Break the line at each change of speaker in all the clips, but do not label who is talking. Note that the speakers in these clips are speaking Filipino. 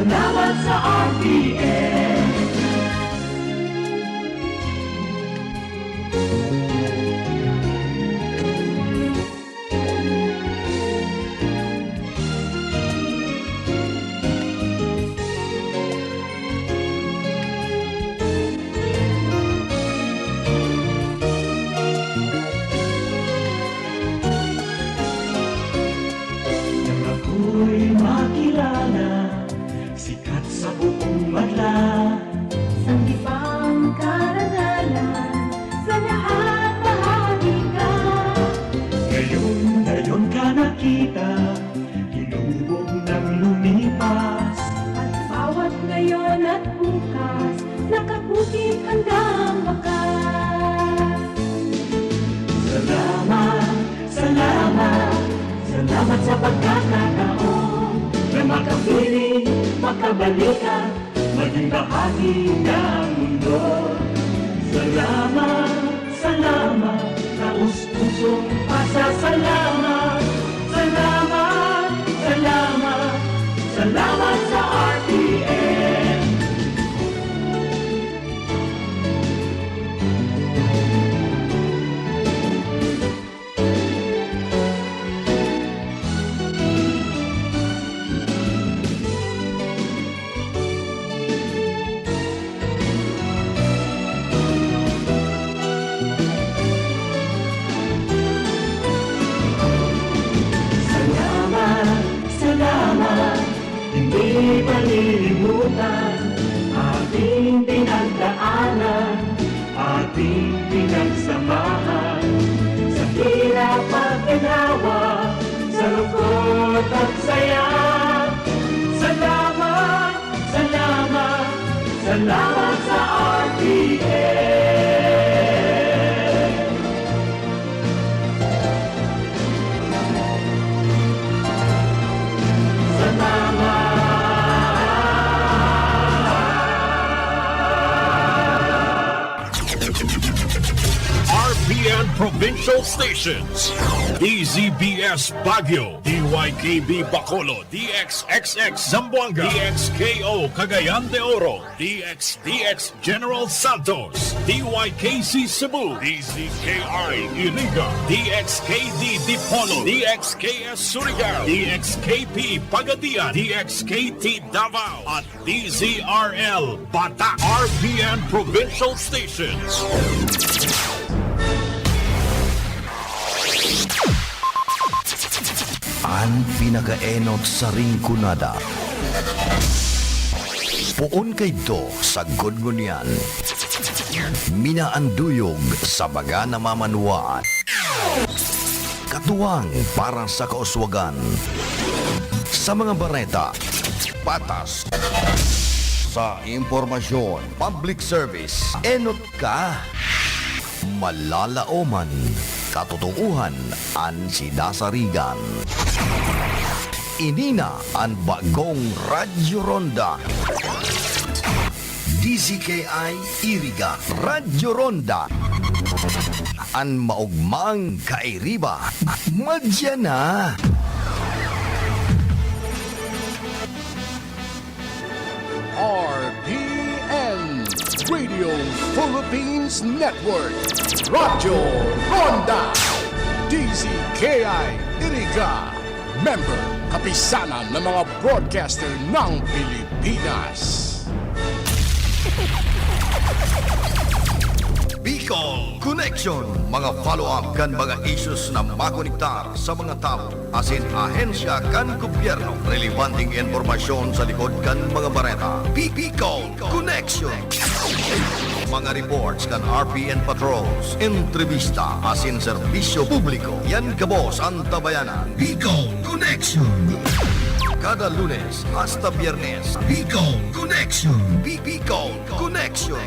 Salamat sa RPN. Nang ako'y makilala, sikat sa buong madla,
Sanggipang karangalan, sa lahat bahagi ka.
ngayon ka nakita, hinubog ng lumipas.
At bawat ngayon at bukas, nakaputik hanggang wakas.
Salamat, salamat, salamat sa pagkakataon na makapiling, makabalikan, maging bahagi ng mundo. Salamat, salamat, taus-pusong pasasalamat. Salamat, salamat, salamat sa RPN. Salamat, salamat, hindi palilimutan ating pinagdaanan, ating pinagsamahan. Sa hirap at ginawa, sa lungkot at saya. Salamat, salamat, salamat sa RPN.
RPN Provincial Stations, DZBS Baguio, DYKB Bacolod, DXXX Zamboanga, DXKO Cagayan de Oro, DXDX General Santos, DYKC Cebu, DZKI Iriga, DXKD Dipolo, DXKS Surigao, DXKP Pagadian, DXKT Davao, at DZRL Bata. RPN Provincial Stations.
Ang pinakaenot sa ringkunada. Puon kay do sa gudgunyan. Minaanduyog sa baga na mamanuan. Katuwang para sa kauswagan. Sa mga bareta, patas. Sa impormasyon, public service, enot ka. Malalaoman, katotohuan, ang sinasarigan. Inina ang bagong Radyo Ronda. DZKI Iriga Radyo Ronda. Ang maugmang kairiba. Madya na.
RPN Radio Philippines Network Radyo Ronda DZKI Iriga Member Kapisanan ng mga broadcaster ng Pilipinas.
Bicol Connection. Mga follow-up kan mga issues na makonektar sa mga tao. Asin ahensya kan gobyerno. Relevanteng informasyon sa likod kan mga bareta. Bicol Connection. Mga reports kan RPN Patrols. Entrevista asin serbisyo publiko. Yan kabos ang tabayanan. Bicol Connection. Kada Lunes hasta Biyernes. Bicol Connection. Bicol Connection.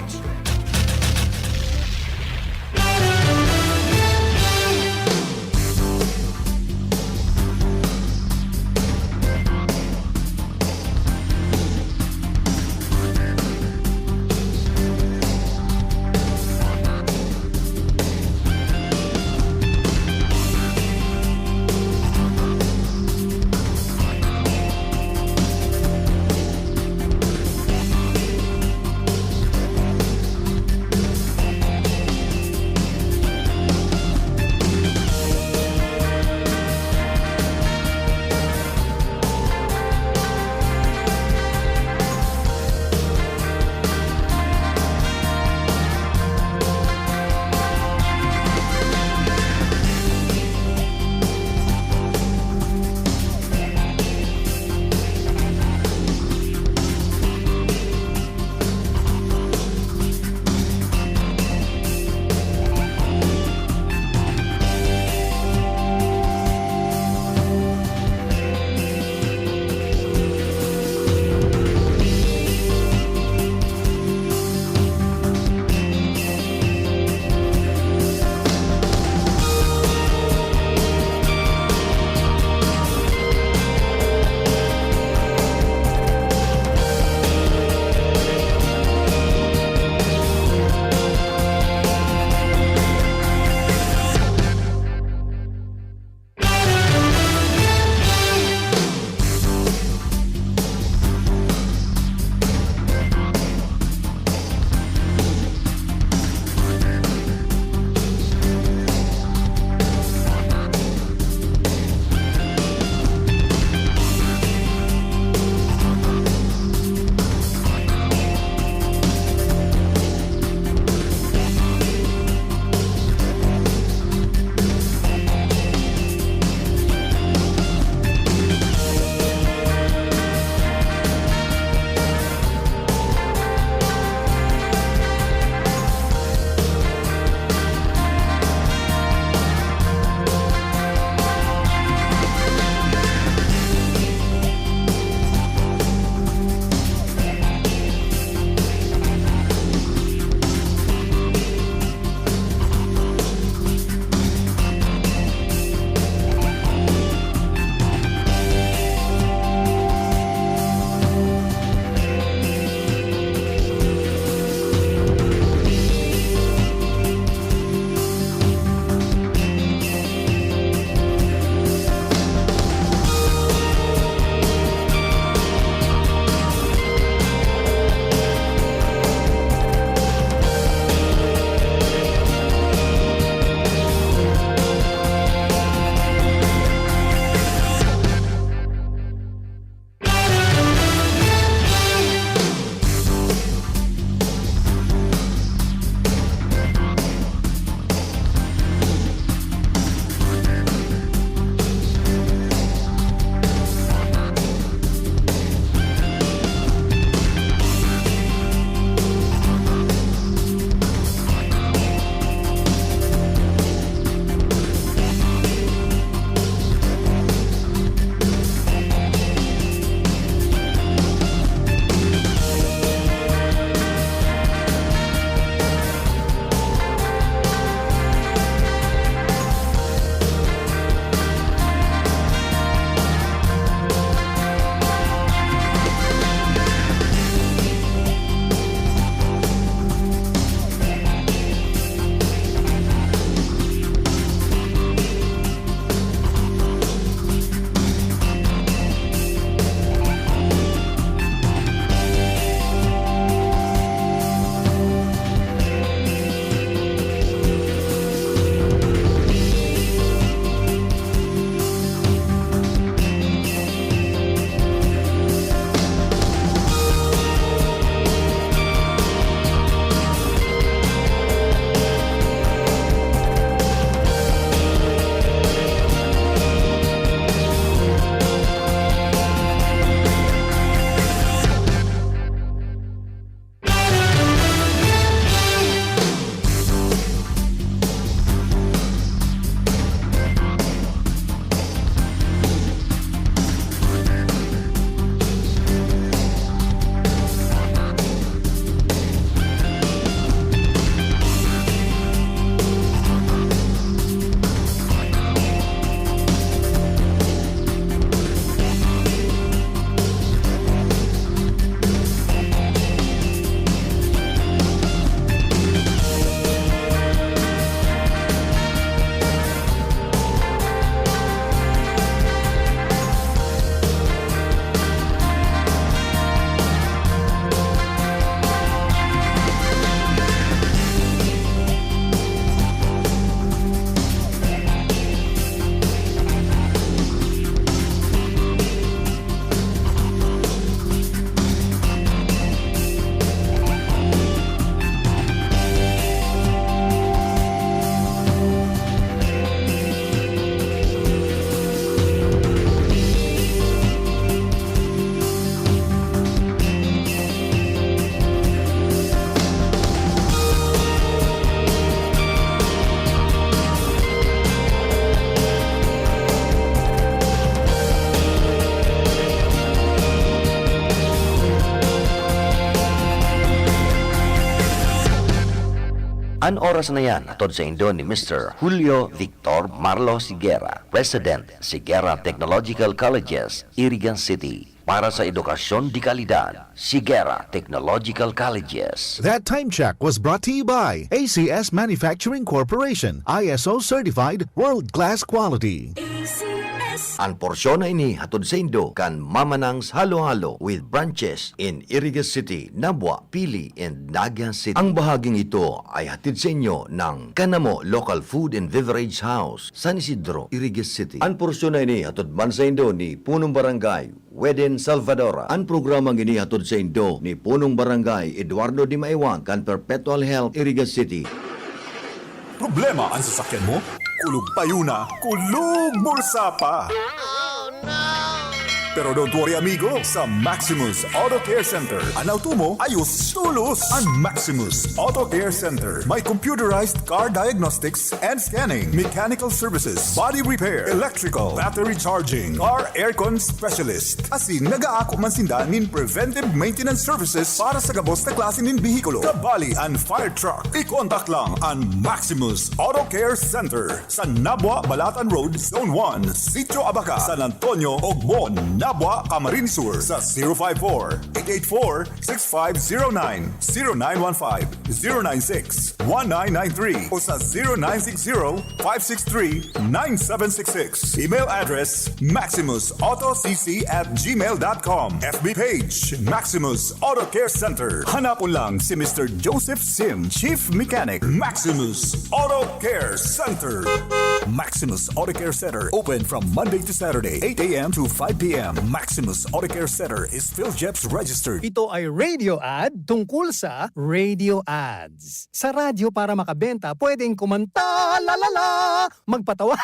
An oras na yan, atod sa Indo ni Mr. Julio Victor Marlo Sigera, President, Sigera Technological Colleges, Iriga City. Para sa edukasyon di kalidad, Sigera Technological Colleges.
That time check was brought to you by ACS Manufacturing Corporation, ISO certified world-class quality.
Ang porsyon na ini hatod sa Indo kan Mamanang's Halo-Halo with branches in Iriga City, Nabwa, Pili, and Naga City. Ang bahaging ito ay hatid sa inyo ng Kanamo Local Food and Beverage House, San Isidro, Iriga City. Ang porsyon na ini hatod man sa Indo ni Punong Barangay Weden Salvadora. Ang programang ini hatod sa Indo ni Punong Barangay Eduardo Di Maiwang kan Perpetual Health, Iriga City.
Problema ang sasakyan mo? Kulog tayo na, kulog bulsa pa! Pero don't worry amigo, sa Maximus Auto Care Center, ang auto mo ayos tulos. Ang Maximus Auto Care Center may computerized car diagnostics and scanning, mechanical services, body repair, electrical, battery charging, car aircon specialist. Asin nagaako man sinda nin preventive maintenance services para sa gabos na klase nin bihikulo, kabali and fire truck. I-contact lang ang Maximus Auto Care Center sa Nabwa, Balatan Road, Zone 1, Sitio Abaca, San Antonio, Ogmon, Nabwa, Camarines Sur sa 054-884-6509, 0915-096-1993 o sa 0960-563-9766. Email address maximusautocc@gmail.com. FB page Maximus Auto Care Center. Hanapon lang si Mr. Joseph Sim, Chief Mechanic, Maximus Auto Care Center. Maximus Auto Care Center open from Monday to Saturday, 8 a.m. to 5 p.m. Maximus Auto Care Center is PhilJeps registered.
Ito ay radio ad tungkol sa radio ads. Sa radyo para makabenta, pwedeng kumanta, lalala, magpatawa,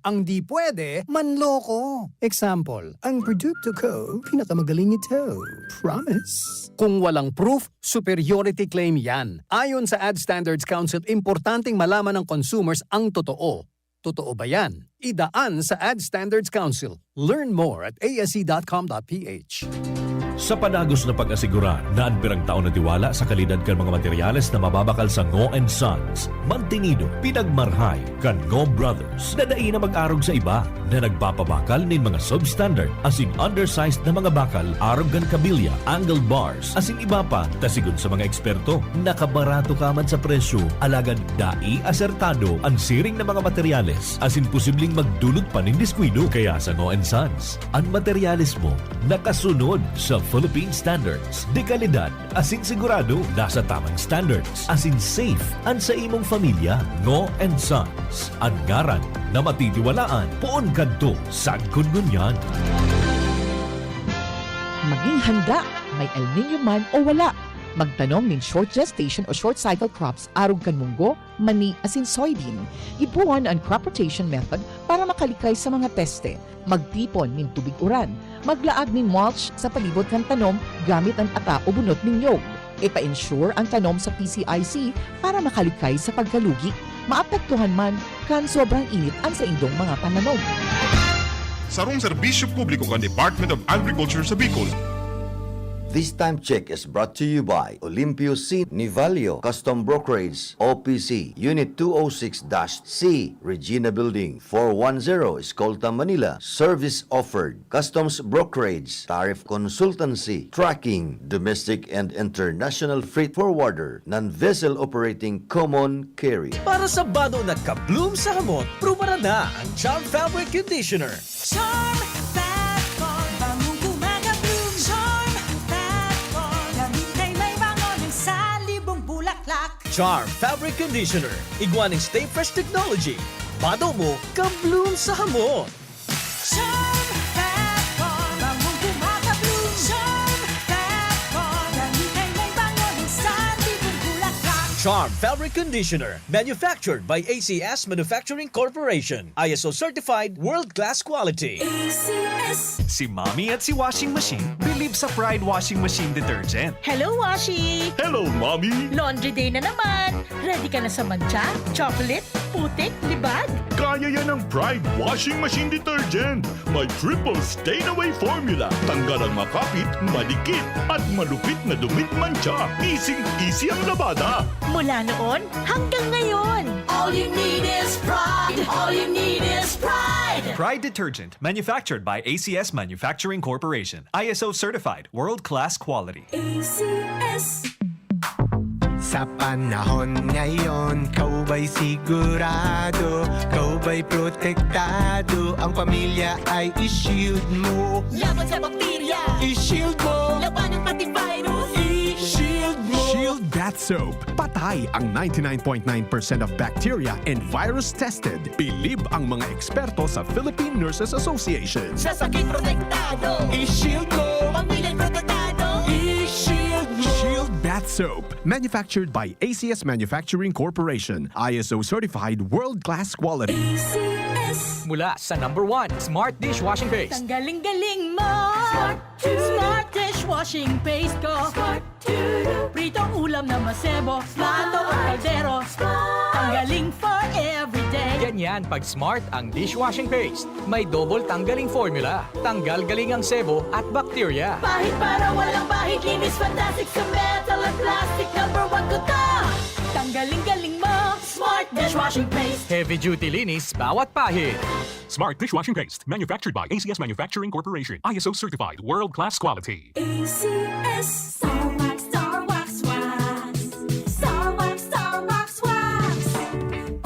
ang di pwede, manloko. Example, ang produkto ko, pinakamagaling ito. Promise. Kung walang proof, superiority claim yan. Ayon sa Ad Standards Council, importanteng malaman ng consumers ang totoo. Totoo ba yan? Idaan sa Ad Standards Council. Learn more at asc.com.ph.
Sa panagos na pag-asigura na ang pirang taon na tiwala sa kalidad kan mga materyales na mababakal sa Ngo and Sons, mantinido, pinagmarhay kan Ngo Brothers na dai na mag-arog sa iba na nagpapabakal nin mga substandard as in undersized na mga bakal, arog kan kabilya, angled bars, as in iba pa, tasigon sa mga eksperto, nakabarato ka man sa presyo, alagad dai asertado ang siring na mga materyales as in posibleng magdulot pa nin diskwido. Kaya sa Ngo and Sons, ang materyales mo nakasunod sa Philippine standards. De kalidad, asin sigurado, nasa tamang standards. Asin safe, ang sa imong familia, Ngo and Sons. Ang ngaran na matitiwalaan, poon kadto, sad kungunyan.
Maging handa, may El Nino man o wala. Magtanong nin short gestation o short cycle crops arog kan munggo, mani asin soybean. Ibuwan ang crop rotation method para makalikay sa mga peste. Magtipon nin tubig uran. Maglaag nin mulch sa palibot kan tanom gamit ang ata o bunot nin nyog. Ipa-ensure ang tanom sa PCIC para makalikay sa pagkalugi. Maapektuhan man kan sobrang init ang sa indong mga pananom.
Sarong serbisyo publiko kan Department of Agriculture sa Bicol.
This time check is brought to you by Olympio C. Nivalio Custom Brokerage OPC Unit 206-C Regina Building 410 Escolta, Manila. Service offered Customs Brokerage Tariff Consultancy Tracking Domestic and International Freight Forwarder Non-Vessel Operating Common Carry.
Para sa bado na kabloom sa hamon, pruba na ang Charm Fabric Conditioner.
Charm Fat Ball, bangong gumagabloom. Charm Fat Ball, gamitin may bangon ng salibong bulaklak.
Charm Fabric Conditioner. Iguaning Stay Fresh Technology. Bado mo, kabloom sa hamon.
Charm Fat Ball, bangong gumagabloom. Charm Fat Ball, gamitin may bangon ng salibong bulaklak.
Charm Fabric Conditioner, manufactured by ACS Manufacturing Corporation. ISO certified, world-class quality.
Si Mommy at si Washing Machine believe sa Pride Washing Machine Detergent.
Hello, Washi!
Hello, Mommy!
Laundry day na naman! Ready ka na sa mancha, chocolate, putik, libag?
Kaya yan ng Pride Washing Machine Detergent. May triple stain-away formula. Tanggal ang makapit, malikit, at malupit na dumit mancha. Easy ang labada.
Mula noon hanggang ngayon.
All you need is pride. All you need is pride.
Pride Detergent, manufactured by ACS Manufacturing Corporation. ISO certified, world-class quality.
ACS.
Sa panahon ngayon, kau ba'y sigurado? Kau ba'y protektado? Ang pamilya ay i-shield mo.
Laban sa bakterya.
I-shield mo.
Laban ng antivirus.
I-shield mo.
Shield Bath Soap. Patay ang 99.9% of bacteria and virus tested. Bilib ang mga eksperto sa Philippine Nurses Association.
Sa sakit protektado.
I-shield mo.
Pamilya protektado.
I-shield mo.
Shield Bath Soap. Manufactured by ACS Manufacturing Corporation. ISO certified world-class quality.
ACS.
Mula sa #1 Smart Dishwashing Paste.
Ang galing-galing mo! Smart dishwashing paste ko! Pritong ulam na masebo, plato o kaldero. Ang galing for everyday.
Ganyan pag Smart ang dishwashing paste. May double tanggaling formula. Tanggal galing ang sebo at bakterya.
Pahit para walang bahid, linis fantastic sa metal at plastic. #1 ko to! Tanggaling-galing mo! Smart dishwashing paste.
Heavy duty linis bawat pahid.
Smart Dishwashing Paste. Manufactured by ACS Manufacturing Corporation. ISO certified. World-class quality.
ACS. Star Wax, Star Wax, Wax. Star Wax, Star Wax, Wax.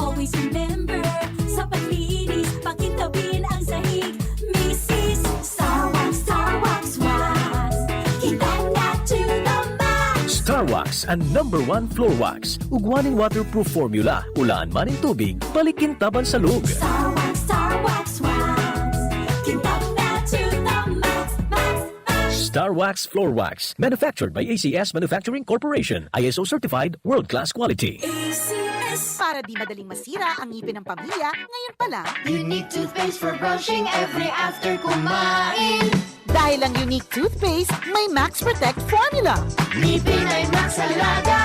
Always remember, sa paglinis, pakintabin ang sahig. Mrs. Star Wax, Star Wax, Wax. Kitang na to the max.
Star Wax ang #1 floor wax. Ugwaning waterproof formula. Ulaan man ang tubig, balikin taban sa lug.
Star Wax, Star Wax, Wax. Kitang na to the max, max, max.
Star Wax Floor Wax, manufactured by ACS Manufacturing Corporation. ISO certified, world-class quality.
ACS.
Para di madaling masira ang ngipin ng pamilya, ngayon pa lang,
Unique toothpaste for brushing every after kumain.
dahil ang unique toothpaste, may Max Protect formula.
Ngipin ay Max Alaga.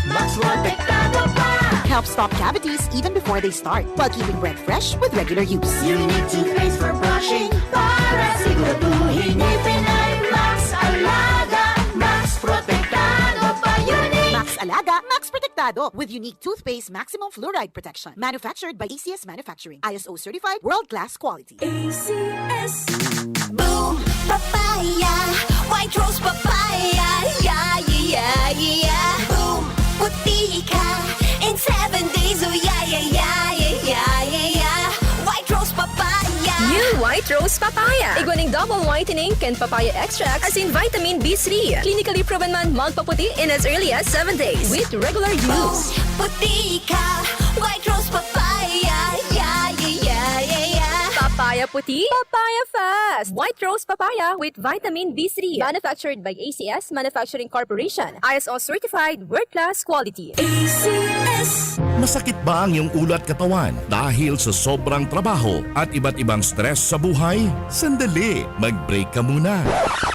Max Protektado pa.
Helps stop cavities even before they start, while keeping breath fresh with regular use.
Unique toothpaste for brushing para siguraduhin ngipin ay Max Alaga. Max Protektado pa. Unique.
Max Alaga, Max Protectado with unique toothpaste maximum fluoride protection. Manufactured by ACS Manufacturing. ISO certified world-class quality.
ACS. Boom, papaya, white rose papaya, yeah, yeah, yeah. Boom, puti ka in 7 days, oh yeah, yeah, yeah, yeah, yeah, yeah. White rose papaya.
New White Rose Papaya. Iguaning double whitening and papaya extract as in vitamin B3. Clinically proven man magpaputi in as early as 7 days with regular use.
Puti ka, white rose papaya, yeah, yeah, yeah, yeah, yeah.
Papaya puti, papaya fast. White Rose Papaya with vitamin B3. Manufactured by ACS Manufacturing Corporation. ISO certified world-class quality.
ACS.
Masakit ba ang iyong ulo at katawan dahil sa sobrang trabaho at iba't ibang stress sa buhay? Sandali, mag-break ka muna.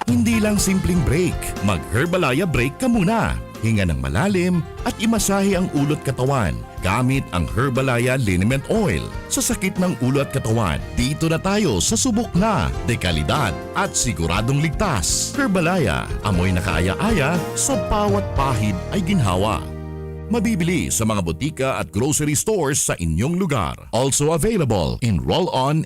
Hindi lang simpleng break, mag-Herbalaya break ka muna. Hinga ng malalim at imasahe ang ulo at katawan gamit ang Herbalaya Liniment Oil. Sa sakit ng ulo at katawan, dito na tayo sa subok na, dekalidad at siguradong ligtas. Herbalaya, amoy na kaaya-aya sa bawat pahid ay ginhawa. Mabibili sa mga botika at grocery stores sa inyong lugar. Also available in roll-on